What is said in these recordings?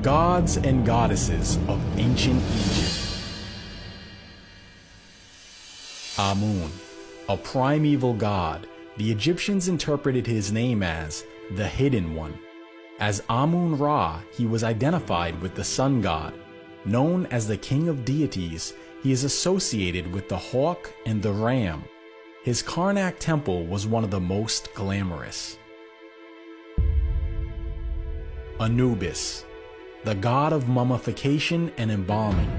Gods and Goddesses of Ancient Egypt. Amun, a primeval god, the Egyptians interpreted his name as the Hidden One. As Amun-Ra, he was identified with the sun god. Known as the king of deities, he is associated with the hawk and the ram. His Karnak temple was one of the most glamorous. Anubis, the god of mummification and embalming.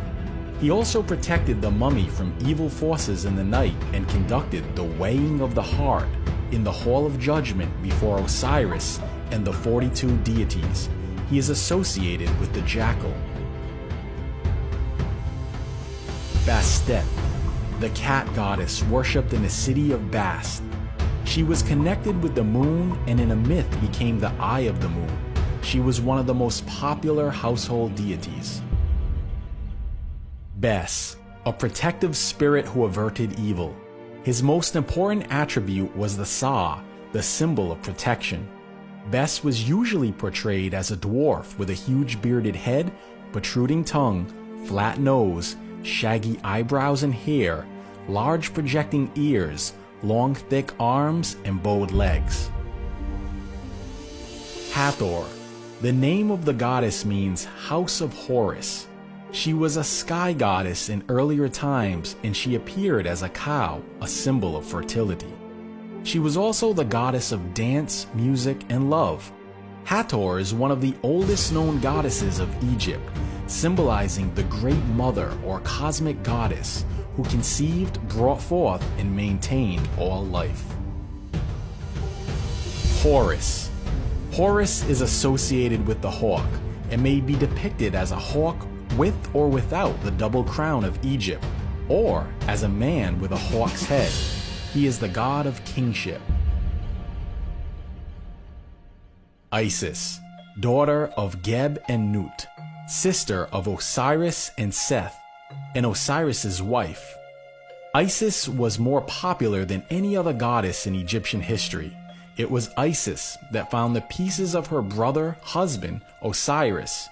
He also protected the mummy from evil forces in the night and conducted the weighing of the heart in the Hall of Judgment before Osiris and the 42 deities. He is associated with the jackal. Bastet, the cat goddess worshipped in the city of Bast. She was connected with the moon and in a myth became the Eye of the Moon. She was one of the most popular household deities. Bes, a protective spirit who averted evil. His most important attribute was the Sa, the symbol of protection. Bes was usually portrayed as a dwarf with a huge bearded head, protruding tongue, flat nose, shaggy eyebrows and hair, large projecting ears, long thick arms, and bowed legs. Hathor. The name of the goddess means House of Horus. She was a sky goddess in earlier times, and she appeared as a cow, a symbol of fertility. She was also the goddess of dance, music, and love. Hathor is one of the oldest known goddesses of Egypt, symbolizing the Great Mother or cosmic goddess who conceived, brought forth, and maintained all life. Horus. Horus is associated with the hawk and may be depicted as a hawk with or without the double crown of Egypt, or as a man with a hawk's head. He is the god of kingship. Isis, daughter of Geb and Nut, sister of Osiris and Seth, and Osiris's wife. Isis was more popular than any other goddess in Egyptian history. It was Isis that found the pieces of her brother, husband, Osiris,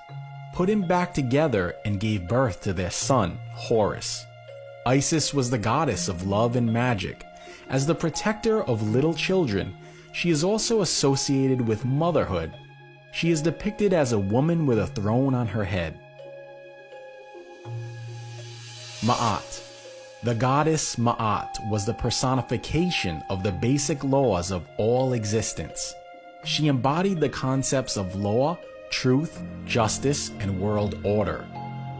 put him back together, and gave birth to their son, Horus. Isis was the goddess of love and magic. As the protector of little children, she is also associated with motherhood. She is depicted as a woman with a throne on her head. Ma'at. The goddess Ma'at was the personification of the basic laws of all existence. She embodied the concepts of law, truth, justice, and world order.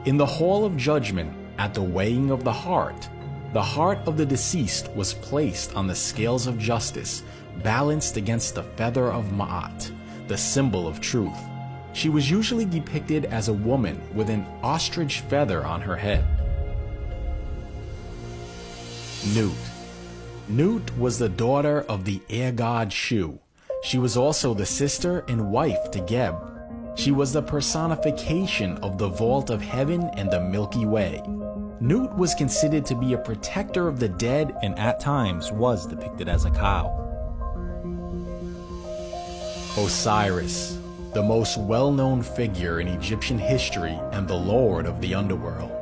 In the Hall of Judgment, at the weighing of the heart of the deceased was placed on the scales of justice, balanced against the feather of Ma'at, the symbol of truth. She was usually depicted as a woman with an ostrich feather on her head. Nut. Nut was the daughter of the air god Shu. She was also the sister and wife to Geb. She was the personification of the vault of heaven and the Milky Way. Nut was considered to be a protector of the dead and at times was depicted as a cow. Osiris, the most well-known figure in Egyptian history and the lord of the underworld.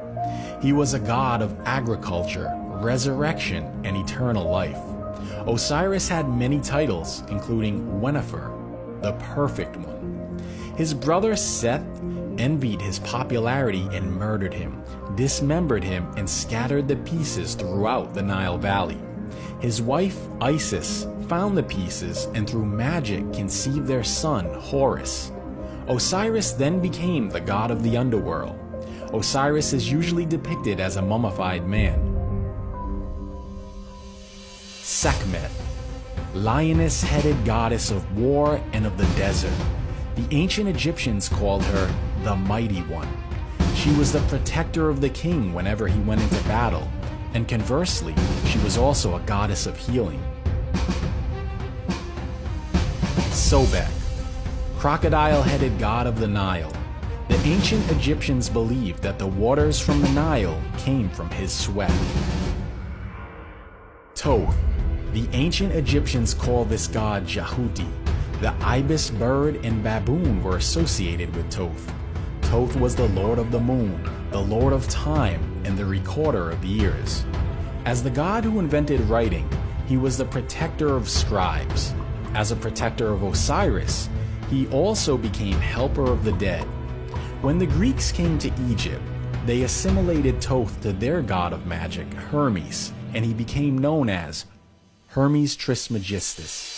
He was a god of agriculture, resurrection, and eternal life. Osiris had many titles, including Wennefer, the Perfect One. His brother Seth envied his popularity and murdered him, dismembered him, and scattered the pieces throughout the Nile Valley. His wife Isis found the pieces and through magic conceived their son Horus. Osiris then became the god of the underworld. Osiris is usually depicted as a mummified man. Sekhmet, lioness-headed goddess of war and of the desert. The ancient Egyptians called her the Mighty One. She was the protector of the king whenever he went into battle, and conversely, she was also a goddess of healing. Sobek, crocodile-headed god of the Nile. The ancient Egyptians believed that the waters from the Nile came from his sweat. Thoth. The ancient Egyptians called this god Jehuti. The ibis bird and baboon were associated with Thoth. Thoth was the lord of the moon, the lord of time, and the recorder of years. As the god who invented writing, he was the protector of scribes. As a protector of Osiris, he also became helper of the dead. When the Greeks came to Egypt, they assimilated Thoth to their god of magic, Hermes, and he became known as Hermes Trismegistus.